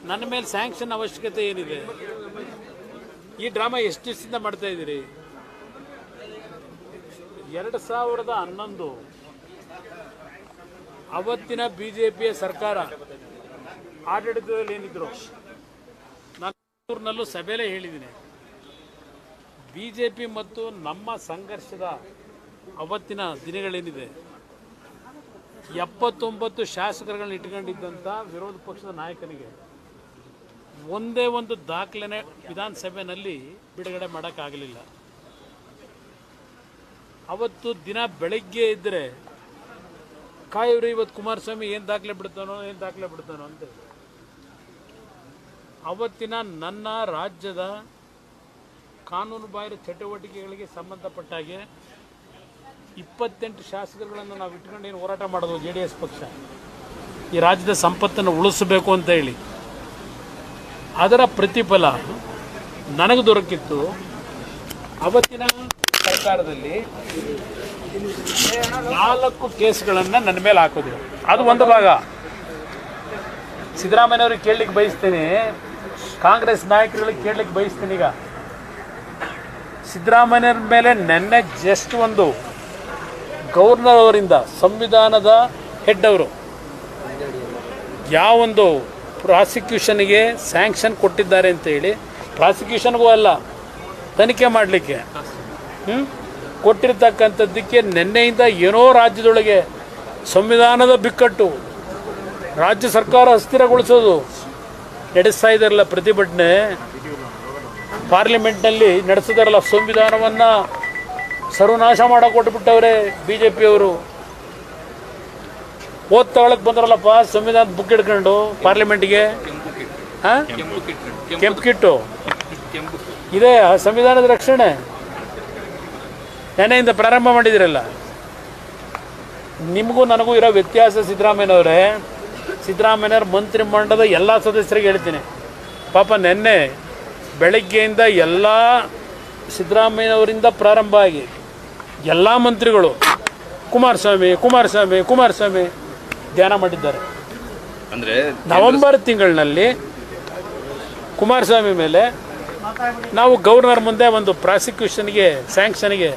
ನನ್ನ ಮೇಲೆ ಸ್ಯಾಂಕ್ಷನ್ ಅವಶ್ಯಕತೆ ಏನಿದೆ? ಈ ಡ್ರಾಮಾ ಎಷ್ಟು ದಿವಸದಿಂದ ಮಾಡ್ತಾ ಇದ್ದೀರಿ? 2011 ಅವತ್ತಿನ ಬಿಜೆಪಿಯ ಸರ್ಕಾರ ಆಡಳಿತದಲ್ಲಿ ಏನಿದ್ರು, ನಾನು ಸಭೆಯಲ್ಲೇ ಹೇಳಿದ್ದೀನಿ, ಬಿಜೆಪಿ ಮತ್ತು ನಮ್ಮ ಸಂಘರ್ಷದ ಅವತ್ತಿನ ದಿನಗಳೇನಿದೆ, 79 ಶಾಸಕರುಗಳನ್ನ ಇಟ್ಕೊಂಡಿದ್ದಂಥ ವಿರೋಧ ಪಕ್ಷದ ನಾಯಕನಿಗೆ ಒಂದೇ ಒಂದು ದಾಖಲೆನೇ ವಿಧಾನಸಭೆಯಲ್ಲಿ ಬಿಡುಗಡೆ ಮಾಡೋಕ್ಕಾಗಲಿಲ್ಲ. ಅವತ್ತು ದಿನ ಬೆಳಗ್ಗೆ ಇದ್ದರೆ ಕಾಯಿವ್ರಿ ಇವತ್ತು ಕುಮಾರಸ್ವಾಮಿ ಏನು ದಾಖಲೆ ಬಿಡ್ತಾನೋ ಅಂತ. ಅವತ್ತಿನ ನನ್ನ ರಾಜ್ಯದ ಕಾನೂನು ಬಾಹಿರ ಚಟುವಟಿಕೆಗಳಿಗೆ ಸಂಬಂಧಪಟ್ಟಾಗೆ 28 ಶಾಸಕರುಗಳನ್ನು ನಾವು ಇಟ್ಕೊಂಡು ಏನು ಹೋರಾಟ ಮಾಡೋದು JDS ಪಕ್ಷ, ಈ ರಾಜ್ಯದ ಸಂಪತ್ತನ್ನು ಉಳಿಸಬೇಕು ಅಂತ ಹೇಳಿ. ಅದರ ಪ್ರತಿಫಲ ನನಗೆ ದೊರಕಿತ್ತು. ಅವತ್ತಿನ ಸರ್ಕಾರದಲ್ಲಿ 4 ಕೇಸ್ಗಳನ್ನು ನನ್ನ ಮೇಲೆ ಹಾಕಿದ್ರು. ಅದು ಒಂದು ಭಾಗ. ಸಿದ್ದರಾಮಯ್ಯವ್ರಿಗೆ ಕೇಳಲಿಕ್ಕೆ ಬಯಸ್ತೀನಿ, ಕಾಂಗ್ರೆಸ್ ನಾಯಕರುಗಳಿಗೆ ಕೇಳಲಿಕ್ಕೆ ಬಯಸ್ತೀನಿ. ಈಗ ಸಿದ್ದರಾಮಯ್ಯವ್ರ ಮೇಲೆ ನೆನ್ನೆ ಜಸ್ಟ್ ಒಂದು ಗವರ್ನರ್ ಅವರಿಂದ, ಸಂವಿಧಾನದ ಹೆಡ್ ಅವರು, ಯಾವೊಂದು ಪ್ರಾಸಿಕ್ಯೂಷನ್ಗೆ ಸ್ಯಾಂಕ್ಷನ್ ಕೊಟ್ಟಿದ್ದಾರೆ ಅಂತ ಹೇಳಿ, ಪ್ರಾಸಿಕ್ಯೂಷನ್ಗೂ ಅಲ್ಲ, ತನಿಖೆ ಮಾಡಲಿಕ್ಕೆ ಕೊಟ್ಟಿರ್ತಕ್ಕಂಥದ್ದಕ್ಕೆ ನಿನ್ನೆಯಿಂದ ಏನೋ ರಾಜ್ಯದೊಳಗೆ ಸಂವಿಧಾನದ ಬಿಕ್ಕಟ್ಟು, ರಾಜ್ಯ ಸರ್ಕಾರ ಅಸ್ಥಿರಗೊಳಿಸೋದು ನಡೆಸ್ತಾ ಇದ್ದಾರಲ್ಲ ಪ್ರತಿಭಟನೆ. ಪಾರ್ಲಿಮೆಂಟ್ನಲ್ಲಿ ನಡೆಸಿದಾರಲ್ಲ, ಸಂವಿಧಾನವನ್ನು ಸರ್ವನಾಶ ಮಾಡಿಕೊಟ್ಬಿಟ್ಟವ್ರೆ ಬಿಜೆಪಿಯವರು. ತಗೊಳಕ್ಕೆ ಬಂದ್ರಲ್ಲಪ್ಪ ಸಂವಿಧಾನದ ಬುಕ್ ಹಿಡ್ಕೊಂಡು ಪಾರ್ಲಿಮೆಂಟ್ಗೆ. ಕೆಂಪು ಕಿಟ್ಟು ಇದೆ ಸಂವಿಧಾನದ ರಕ್ಷಣೆ. ನೆನೆಯಿಂದ ಪ್ರಾರಂಭ ಮಾಡಿದಿರಲ್ಲ. ನಿಮಗೂ ನನಗೂ ಇರೋ ವ್ಯತ್ಯಾಸ, ಸಿದ್ದರಾಮಯ್ಯನವರೇ, ಸಿದ್ದರಾಮಯ್ಯವ್ರ ಮಂತ್ರಿಮಂಡಲದ ಎಲ್ಲ ಸದಸ್ಯರಿಗೆ ಹೇಳ್ತೀನಿ, ಪಾಪ ನೆನ್ನೆ ಬೆಳಗ್ಗೆಯಿಂದ ಎಲ್ಲ ಸಿದ್ದರಾಮಯ್ಯನವರಿಂದ ಪ್ರಾರಂಭ ಆಗಿ ಎಲ್ಲ ಮಂತ್ರಿಗಳು ಕುಮಾರಸ್ವಾಮಿ ಧ್ಯಾನ ಮಾಡಿದ್ದಾರೆ. ಅಂದರೆ ನವೆಂಬರ್ ತಿಂಗಳಿನಲ್ಲಿ ಕುಮಾರಸ್ವಾಮಿ ಮೇಲೆ ನಾವು ಗವರ್ನರ್ ಮುಂದೆ ಒಂದು ಪ್ರಾಸಿಕ್ಯೂಷನ್ಗೆ ಸ್ಯಾಂಕ್ಷನ್ಗೆ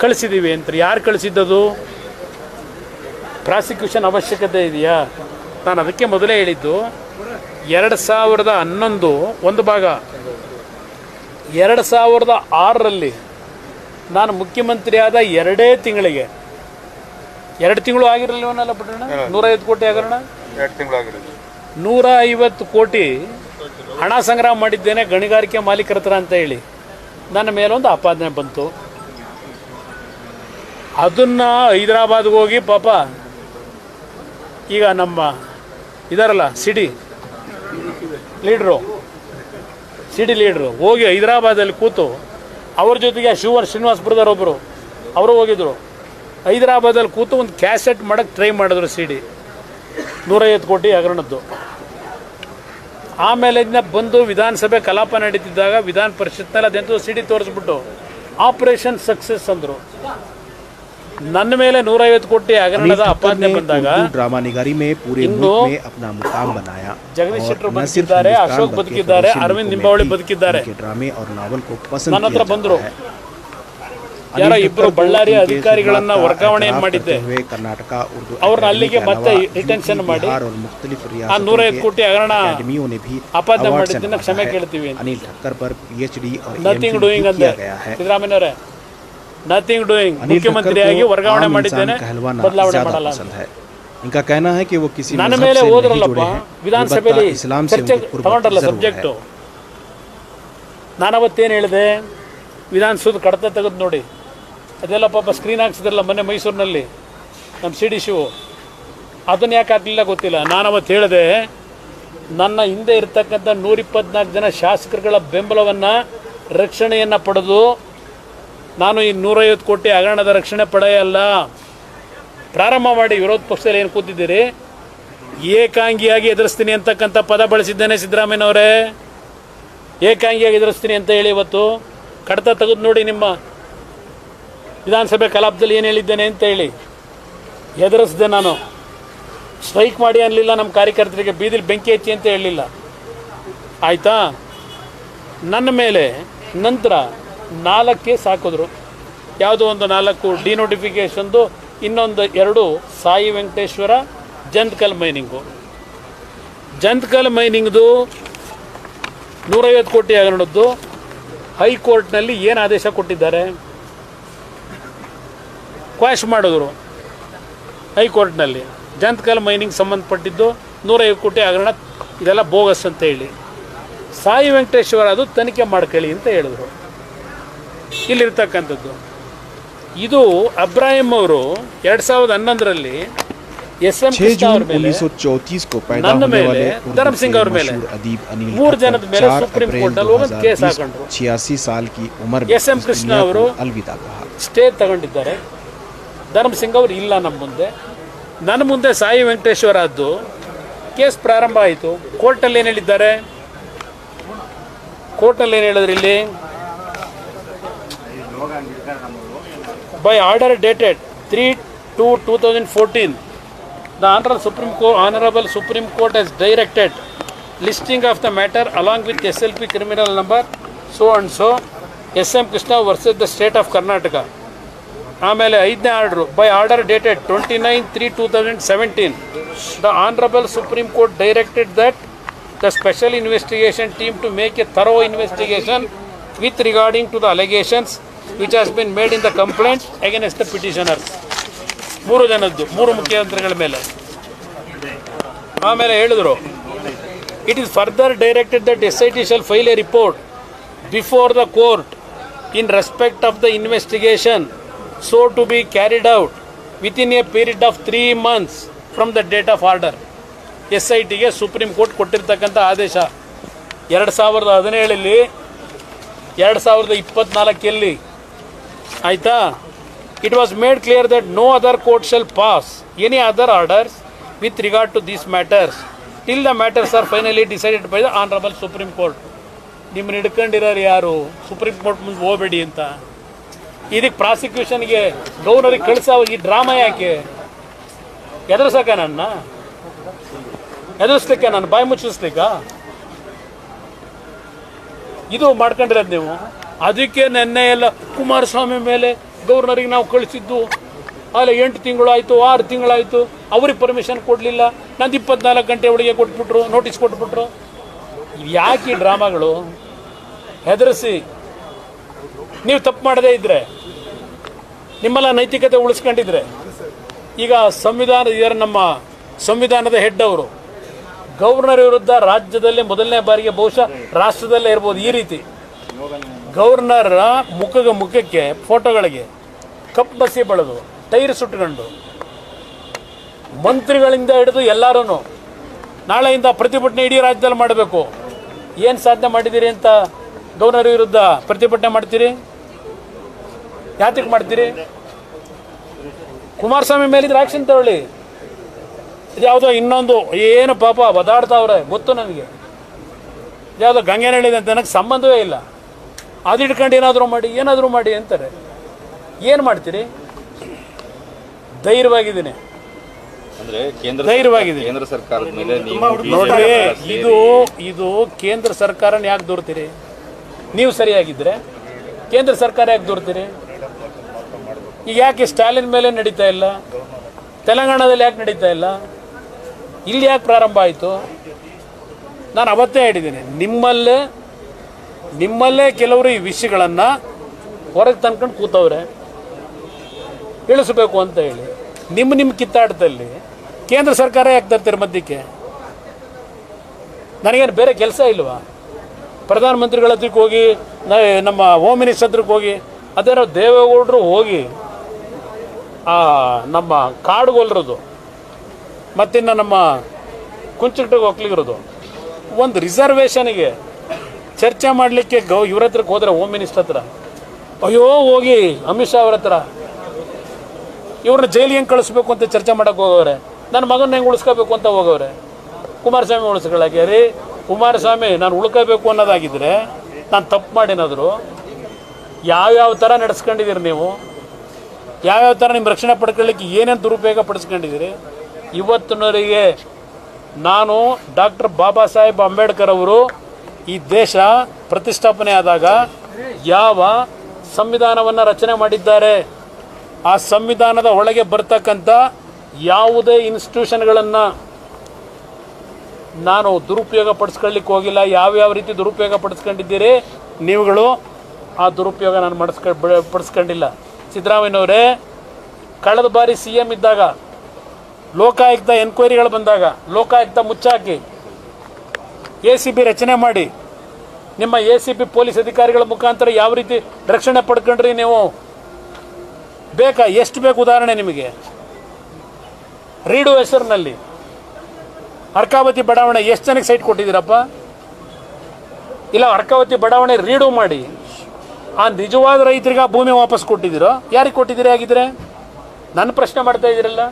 ಕಳಿಸಿದ್ದೀವಿ ಅಂತ. ಯಾರು ಕಳಿಸಿದ್ದದು? ಪ್ರಾಸಿಕ್ಯೂಷನ್ ಅವಶ್ಯಕತೆ ಇದೆಯಾ? ನಾನು ಅದಕ್ಕೆ ಮೊದಲೇ ಹೇಳಿದ್ದು, 2011 ಒಂದು ಭಾಗ, 2006ರಲ್ಲಿ ನಾನು ಮುಖ್ಯಮಂತ್ರಿ ಆದ 2 ತಿಂಗಳಿಗೆ, 2 ತಿಂಗಳು ಆಗಿರಲಿಲ್ಲವನ್ನಲ್ಲ ಪಟ್ಟಣ, 150 ಕೋಟಿ ಹಗರಣ, 150 ಕೋಟಿ ಹಣ ಸಂಗ್ರಹ ಮಾಡಿದ್ದೇನೆ ಗಣಿಗಾರಿಕೆ ಮಾಲೀಕರ ಹತ್ರ ಅಂತ ಹೇಳಿ ನನ್ನ ಮೇಲೊಂದು ಆಪಾದನೆ ಬಂತು. ಅದನ್ನು ಹೈದರಾಬಾದ್ಗೆ ಹೋಗಿ ಪಾಪ ಈಗ ನಮ್ಮ ಇದಾರಲ್ಲ ಸಿಡಿ ಲೀಡ್ರು ಹೋಗಿ ಹೈದರಾಬಾದಲ್ಲಿ ಕೂತು ಅವ್ರ ಜೊತೆಗೆ ಶ್ರೀನಿವಾಸಪುರದವರೊಬ್ಬರು ಅವರು ಹೋಗಿದ್ರು. ಹೈದರಾಬಾದಲ್ಲಿ ಕೂತು ಒಂದು ಕ್ಯಾಸೆಟ್ ಮಾಡೋಕ್ಕೆ ಟ್ರೈ ಮಾಡಿದ್ರು ಸಿಡಿ 150 ಕೋಟಿ ಹಗರಣದ್ದು. ಆಮೇಲೆ ಇದನ್ನ ಬಂದು ವಿಧಾನಸಭೆ ಕಲಾಪ ನಡೀತಿದ್ದಾಗ ವಿಧಾನ ಪರಿಷತ್ನಲ್ಲಿ ಅದೆಂತೂ ಸಿಡಿ ತೋರಿಸ್ಬಿಟ್ಟು ಆಪರೇಷನ್ ಸಕ್ಸಸ್ ಅಂದರು. ನನ್ನ ಮೇಲೆ 150 ಕೋಟಿ ಹಗರಣದ ಆಪಾದನೆ ಬಂದಾಗ ಇನ್ನು ಜಗದೀಶ್ ಶೆಟ್ಟರ್ ಬದುಕಿದ್ದಾರೆ, ಅಶೋಕ್ ಬದುಕಿದ್ದಾರೆ, ಅರವಿಂದ್ ನಿಂಬಾವಳಿ ಬದುಕಿದ್ದಾರೆ. ನನ್ನ ಹತ್ರ ಬಂದರು, ಯಾರೋ 2 ಬಳ್ಳಾರಿಯ ಅಧಿಕಾರಿಗಳನ್ನ ವರ್ಗಾವಣೆ ಮಾಡಿದ್ದೆ, ಅವ್ರನ್ನ ಅಲ್ಲಿಗೆ ಮತ್ತೆ ರಿಟೆನ್ಷನ್ ಮಾಡಿ ಆ 150 ಕೋಟಿ ಹಗರಣ ಆಪಾದನೆ ಮಾಡಿದ್ದನ್ನ ಕ್ಷಮೆ ಕೇಳ್ತೀವಿ. ನಥಿಂಗ್ ಡೂಯಿಂಗ್ ಅಂದೆ ಸಿದ್ದರಾಮಯ್ಯನವರೇ, ನಥಿಂಗ್ ಡೂಯಿಂಗ್. ಮುಖ್ಯಮಂತ್ರಿಯಾಗಿ ವರ್ಗಾವಣೆ ಮಾಡಿದ್ದೇನೆ, ಬದಲಾವಣೆ ಮಾಡಲ್ಲ. ನನ್ನ ಮೇಲೆ ಹೋದ್ರಲ್ಲಪ್ಪ ವಿಧಾನಸಭೆಯಲ್ಲಿ ಚರ್ಚೆ ತಗೊಂಡ್ರಲ್ಲ ಸಬ್ಜೆಕ್ಟು. ನಾನು ಅವತ್ತೇನು ಹೇಳಿದೆ, ವಿಧಾನಸೌಧ ಕಡತ ತೆಗೆದು ನೋಡಿ, ಅದೆಲ್ಲ ಪಾಪ ಸ್ಕ್ರೀನ್ ಹಾಕ್ಸಿದ್ರಲ್ಲ ಮೊನ್ನೆ ಮೈಸೂರಿನಲ್ಲಿ ನಮ್ಮ CD ಶಿವು, ಅದನ್ನು ಯಾಕೆ ಹಾಕಲಿಲ್ಲ ಗೊತ್ತಿಲ್ಲ. ನಾನು ಅವತ್ತು ಹೇಳಿದೆ, ನನ್ನ ಹಿಂದೆ ಇರ್ತಕ್ಕಂಥ 124 ಜನ ಶಾಸಕರುಗಳ ಬೆಂಬಲವನ್ನು, ರಕ್ಷಣೆಯನ್ನು ಪಡೆದು ನಾನು ಈ 150 ಕೋಟಿ ಹಗರಣದ ರಕ್ಷಣೆ ಪಡೆಯಲ್ಲ. ಪ್ರಾರಂಭ ಮಾಡಿ ವಿರೋಧ ಪಕ್ಷದಲ್ಲಿ ಏನು ಕೂತಿದ್ದೀರಿ, ಏಕಾಂಗಿಯಾಗಿ ಎದುರಿಸ್ತೀನಿ ಅಂತಕ್ಕಂಥ ಪದ ಬಳಸಿದ್ದೇನೆ ಸಿದ್ದರಾಮಯ್ಯನವರೇ. ಏಕಾಂಗಿಯಾಗಿ ಎದುರಿಸ್ತೀನಿ ಅಂತ ಹೇಳಿ ಇವತ್ತು ಕಡತ ತೆಗೆದು ನೋಡಿ ನಿಮ್ಮ ವಿಧಾನಸಭೆ ಕಲಾಪದಲ್ಲಿ ಏನು ಹೇಳಿದ್ದೇನೆ ಅಂತ ಹೇಳಿ. ಎದುರಿಸಿದೆ ನಾನು. ಸ್ಟ್ರೈಕ್ ಮಾಡಿ ಅನ್ನಲಿಲ್ಲ, ನಮ್ಮ ಕಾರ್ಯಕರ್ತರಿಗೆ ಬೀದಿಲಿ ಬೆಂಕಿ ಹಚ್ಚಿ ಅಂತ ಹೇಳಲಿಲ್ಲ. ಆಯಿತಾ? ನನ್ನ ಮೇಲೆ ನಂತರ 4 ಕೇಸ್ ಹಾಕಿದ್ರು. ಯಾವುದೋ ಒಂದು 4 ಡಿನೋಟಿಫಿಕೇಷನ್ದು, ಇನ್ನೊಂದು 2 ಸಾಯಿ ವೆಂಕಟೇಶ್ವರ ಜಂತ್ಕಲ್ ಮೈನಿಂಗು. ಜಂತ್ಕಲ್ ಮೈನಿಂಗ್ದು 150 ಕೋಟಿ ಹಗರಣದ್ದು ಹೈಕೋರ್ಟ್ನಲ್ಲಿ ಏನು ಆದೇಶ ಕೊಟ್ಟಿದ್ದಾರೆ? ಕ್ವಾಶ್ ಮಾಡಿದ್ರು ಹೈಕೋರ್ಟ್ನಲ್ಲಿ. ಜಂತ್ಕಲ್ ಮೈನಿಂಗ್ ಸಂಬಂಧಪಟ್ಟಿದ್ದು 150 ಕೋಟಿ ಹಗರಣ, ಇದೆಲ್ಲ ಬೋಗಸ್ ಅಂತ ಹೇಳಿ. ಸಾಯಿ ವೆಂಕಟೇಶ್ವರ ಅದು ತನಿಖೆ ಮಾಡ್ಕೊಳ್ಳಿ ಅಂತ ಹೇಳಿದ್ರು. ಇಲ್ಲಿರ್ತಕ್ಕಂಥದ್ದು ಇದು ಅಬ್ರಾಹಿಂ ಅವರು 2011ರಲ್ಲಿ SM ಕೃಷ್ಣ ಅವ್ರ ಮೇಲೆ, ನನ್ನ ಮೇಲೆ, ಧರ್ಮ್ ಸಿಂಗ್ ಅವ್ರ ಮೇಲೆ, 3 ಜನದ ಮೇಲೆ ಸುಪ್ರೀಂ ಕೋರ್ಟಲ್ಲಿ ಹೋಗಿ ಕೇಸ್ ಹಾಕೊಂಡ್ರು. SM ಕೃಷ್ಣ ಅವರು ಸ್ಟೇ ತಗೊಂಡಿದ್ದಾರೆ, ಧರ್ಮ್ ಸಿಂಗ್ ಅವರು ಇಲ್ಲ ನಮ್ಮ ಮುಂದೆ. ನನ್ನ ಮುಂದೆ ಸಾಯಿ ವೆಂಕಟೇಶ್ವರ ಅದ್ದು ಕೇಸ್ ಪ್ರಾರಂಭ ಆಯಿತು. ಕೋರ್ಟಲ್ಲಿ ಏನು ಹೇಳಿದ್ದಾರೆ? ಕೋರ್ಟಲ್ಲಿ ಏನು ಹೇಳಿದ್ರು? ಇಲ್ಲಿ by order dated 3/2/2014 the Honorable Supreme Court has directed listing of the matter along with SLP criminal number so and so SM Krishna versus the state of Karnataka. ಆಮೇಲೆ 5ನೇ order by order dated 29/3/2017 the Honorable Supreme Court directed that the special investigation team to make a thorough investigation with regarding to the allegations which has been made in the complaint against the petitioners. 3 ಜನದ್ದು, 3 ಮುಖ್ಯಮಂತ್ರಿಗಳ ಮೇಲೆ. ಆಮೇಲೆ ಹೇಳಿದ್ರು, it is further directed that SIT shall file a report before the court in respect of the investigation so to be carried out within a period of 3 months from the date of order. SITಗೆ supreme court ಕೊಟ್ಟಿರ್ತಕ್ಕಂಥ ಆದೇಶ 2017ರಲ್ಲಿ, 2024ರಲ್ಲಿ. ಆಯಿತಾ? It was made clear that no other court shall pass any other orders with regard to these matters till the matters are finally decided by the Honorable Supreme Court. ನಿಮ್ಮನ್ನ ಹಿಡ್ಕೊಂಡಿರೋರು ಯಾರು? Supreme court ಮುಂದೆ ಹೋಗಬೇಡಿ ಅಂತ. ಇದಕ್ಕೆ ಪ್ರಾಸಿಕ್ಯೂಷನ್ಗೆ ಗೌರ್ನರಿಗೆ ಕಳಿಸೋ ಈ drama ಯಾಕೆ? ಎದುರಿಸೋಕೆ ಎದುರಿಸ್ಲಿಕ್ಕೆ ನಾನು ಬಾಯಿ ಮುಚ್ಚಿಸ್ಲಿಕ್ಕ ಇದು ಮಾಡ್ಕೊಂಡಿರೋದು ನೀವು. ಅದಕ್ಕೆ ನೆನ್ನೆ ಎಲ್ಲ ಕುಮಾರಸ್ವಾಮಿ ಮೇಲೆ ಗವರ್ನರಿಗೆ ನಾವು ಕಳಿಸಿದ್ದು ಅಲ್ಲಿ 8 ತಿಂಗಳಾಯಿತು, 6 ತಿಂಗಳಾಯಿತು, ಅವ್ರಿಗೆ ಪರ್ಮಿಷನ್ ಕೊಡಲಿಲ್ಲ. ನಂದು 24 ಗಂಟೆ ಒಳಗೆ ಕೊಟ್ಬಿಟ್ರು, ನೋಟಿಸ್ ಕೊಟ್ಬಿಟ್ರು. ಯಾಕೆ ಈ ಡ್ರಾಮಾಗಳು? ಹೆದರಿಸಿ ನೀವು ತಪ್ಪು ಮಾಡದೇ ಇದ್ದರೆ, ನಿಮ್ಮೆಲ್ಲ ನೈತಿಕತೆ ಉಳಿಸ್ಕೊಂಡಿದ್ರೆ, ಈಗ ನಮ್ಮ ಸಂವಿಧಾನದ ಹೆಡ್ ಅವರು ಗವರ್ನರ್ ವಿರುದ್ಧ ರಾಜ್ಯದಲ್ಲೇ ಮೊದಲನೇ ಬಾರಿಗೆ, ಬಹುಶಃ ರಾಷ್ಟ್ರದಲ್ಲೇ ಇರ್ಬೋದು, ಈ ರೀತಿ ಗವರ್ನರ್ ಮುಖಕ್ಕೆ ಫೋಟೋಗಳಿಗೆ ಕಪ್ಪು ಬಸಿ ಬೆಳೆದು ಟೈರ್ ಸುಟ್ಕೊಂಡು ಮಂತ್ರಿಗಳಿಂದ ಹಿಡಿದು ಎಲ್ಲರೂ ನಾಳೆಯಿಂದ ಪ್ರತಿಭಟನೆ ಇಡೀ ರಾಜ್ಯದಲ್ಲಿ ಮಾಡಬೇಕು. ಏನು ಸಾಧನೆ ಮಾಡಿದ್ದೀರಿ ಅಂತ ಗವರ್ನರ್ ವಿರುದ್ಧ ಪ್ರತಿಭಟನೆ ಮಾಡ್ತೀರಿ? ಯಾತಕ್ಕೆ ಮಾಡ್ತೀರಿ? ಕುಮಾರಸ್ವಾಮಿ ಮೇಲಿದ್ರೆ ಆಕ್ಷನ್ ತಗೊಳ್ಳಿ. ಇದ್ಯಾವುದೋ ಇನ್ನೊಂದು ಏನು ಪಾಪ ಒದಾಡ್ತಾವ್ರೆ ಗೊತ್ತು ನನಗೆ. ಇದ್ಯಾವುದೋ ಗಂಗೆನಹಳ್ಳಿ ಅಂತ ನನಗೆ ಸಂಬಂಧವೇ ಇಲ್ಲ. ಅದು ಇಟ್ಕೊಂಡು ಏನಾದರೂ ಮಾಡಿ ಅಂತಾರೆ. ಏನು ಮಾಡ್ತೀರಿ? ಧೈರ್ಯವಾಗಿದ್ದೀನಿ, ಧೈರ್ಯವಾಗಿದ್ದೀನಿ. ಕೇಂದ್ರ ಸರ್ಕಾರದ ಮೇಲೆ ನೋಡ್ರಿ, ಇದು ಕೇಂದ್ರ ಸರ್ಕಾರನ ಯಾಕೆ ದೂರ್ತೀರಿ? ನೀವು ಸರಿಯಾಗಿದ್ದರೆ ಕೇಂದ್ರ ಸರ್ಕಾರ ಯಾಕೆ ದೂರ್ತೀರಿ? ಈಗ ಯಾಕೆ ಸ್ಟಾಲಿನ್ ಮೇಲೆ ನಡೀತಾ ಇಲ್ಲ? ತೆಲಂಗಾಣದಲ್ಲಿ ಯಾಕೆ ನಡೀತಾ ಇಲ್ಲ? ಇಲ್ಲಿ ಯಾಕೆ ಪ್ರಾರಂಭ ಆಯಿತು? ನಾನು ಅವತ್ತೇ ಹೇಳಿದ್ದೀನಿ, ನಿಮ್ಮಲ್ಲೇ ಕೆಲವರು ಈ ವಿಷಯಗಳನ್ನು ಹೊರಗೆ ತಂದ್ಕೊಂಡು ಕೂತವ್ರೆ, ಇಳಿಸ್ಬೇಕು ಅಂತ ಹೇಳಿ. ನಿಮ್ಮ ಕಿತ್ತಾಟದಲ್ಲಿ ಕೇಂದ್ರ ಸರ್ಕಾರ ಯಾಕೆ ತರ್ತೀರಿ ಮಧ್ಯಕ್ಕೆ? ನನಗೇನು ಬೇರೆ ಕೆಲಸ ಇಲ್ವಾ? ಪ್ರಧಾನಮಂತ್ರಿಗಳ ಹತ್ರಕ್ಕೆ ಹೋಗಿ, ನಮ್ಮ ಹೋಮ್ ಮಿನಿಸ್ಟರ್ ಹತ್ರಕ್ಕೆ ಹೋಗಿ, ಅದೇನೋ ದೇವೇಗೌಡರು ಹೋಗಿ ನಮ್ಮ ಕಾಡುಗೊಲ್ರದು ಮತ್ತಿನ್ನು ನಮ್ಮ ಕುಂಚಿಟಿಗೆ ಹೋಗ್ಲಿಗಿರೋದು ಒಂದು ರಿಸರ್ವೇಷನ್ಗೆ ಚರ್ಚೆ ಮಾಡಲಿಕ್ಕೆ ಇವ್ರ ಹತ್ರಕ್ಕೆ ಹೋದ್ರೆ, ಹೋಮ್ ಮಿನಿಸ್ಟರ್ ಹತ್ರ, ಅಯ್ಯೋ ಹೋಗಿ ಅಮಿತ್ ಶಾ ಅವ್ರ ಹತ್ರ ಇವ್ರನ್ನ ಜೈಲಿಗೆ ಹೆಂಗೆ ಕಳಿಸ್ಬೇಕು ಅಂತ ಚರ್ಚೆ ಮಾಡೋಕ್ಕೆ ಹೋಗೋರೆ. ನನ್ನ ಮಗನ ಹೆಂಗೆ ಉಳಿಸ್ಕೋಬೇಕು ಅಂತ ಹೋಗೋರೆ. ಕುಮಾರಸ್ವಾಮಿ ಉಳಿಸ್ಕೊಳ್ಳೋಕೆ ರೀ, ಕುಮಾರಸ್ವಾಮಿ ನಾನು ಉಳ್ಕೋಬೇಕು ಅನ್ನೋದಾಗಿದ್ದರೆ, ನಾನು ತಪ್ಪು ಮಾಡಿನಾದ್ರು ಯಾವ್ಯಾವ ಥರ ನಡೆಸ್ಕೊಂಡಿದ್ದೀರಿ ನೀವು? ಯಾವ್ಯಾವ ಥರ ನಿಮ್ಮ ರಕ್ಷಣೆ ಪಡ್ಕೊಳ್ಳಿಕ್ಕೆ ಏನೇನು ದುರುಪಯೋಗ ಪಡಿಸ್ಕೊಂಡಿದ್ದೀರಿ? ಇವತ್ತಿನವರೆಗೆ ನಾನು ಡಾಕ್ಟರ್ ಬಾಬಾ ಸಾಹೇಬ್ ಅಂಬೇಡ್ಕರ್ ಅವರು ಈ ದೇಶ ಪ್ರತಿಷ್ಠಾಪನೆ ಆದಾಗ ಯಾವ ಸಂವಿಧಾನವನ್ನು ರಚನೆ ಮಾಡಿದ್ದಾರೆ, ಆ ಸಂವಿಧಾನದ ಒಳಗೆ ಬರ್ತಕ್ಕಂಥ ಯಾವುದೇ ಇನ್ಸ್ಟಿಟ್ಯೂಷನ್ಗಳನ್ನು ನಾನು ದುರುಪಯೋಗ ಪಡಿಸ್ಕೊಳ್ಳಿಕ್ಕೆ ಹೋಗಿಲ್ಲ. ಯಾವ್ಯಾವ ರೀತಿ ದುರುಪಯೋಗ ಪಡಿಸ್ಕೊಂಡಿದ್ದೀರಿ ನೀವುಗಳು, ಆ ದುರುಪಯೋಗ ನಾನು ಪಡಿಸ್ಕೊಂಡಿಲ್ಲ. ಸಿದ್ದರಾಮಯ್ಯನವರೇ, ಕಳೆದ ಬಾರಿ CM ಇದ್ದಾಗ ಲೋಕಾಯುಕ್ತ ಎನ್ಕ್ವೈರಿಗಳು ಬಂದಾಗ ಲೋಕಾಯುಕ್ತ ಮುಚ್ಚಾಕಿ ACB ರಚನೆ ಮಾಡಿ ನಿಮ್ಮ ACB ಪೊಲೀಸ್ ಅಧಿಕಾರಿಗಳ ಮುಖಾಂತರ ಯಾವ ರೀತಿ ರಕ್ಷಣೆ ಪಡ್ಕೊಂಡ್ರಿ ನೀವು? ಬೇಕಾ? ಎಷ್ಟು ಬೇಕು ಉದಾಹರಣೆ ನಿಮಗೆ? ರೀಡು ಹೆಸರಿನಲ್ಲಿ ಅರ್ಕಾವತಿ ಬಡಾವಣೆ ಎಷ್ಟು ಜನಕ್ಕೆ ಸೈಟ್ ಕೊಟ್ಟಿದ್ದೀರಪ್ಪ? ಇಲ್ಲ, ಅರ್ಕಾವತಿ ಬಡಾವಣೆ ರೀಡು ಮಾಡಿ ಆ ನಿಜವಾದ ರೈತರಿಗೆ ಆ ಭೂಮಿ ವಾಪಸ್ ಕೊಟ್ಟಿದ್ದೀರೋ? ಯಾರಿಗೆ ಕೊಟ್ಟಿದ್ದೀರಿ ಆಗಿದ್ರೆ? ನನ್ನ ಪ್ರಶ್ನೆ ಮಾಡ್ತಾ ಇದ್ದೀರಲ್ಲ.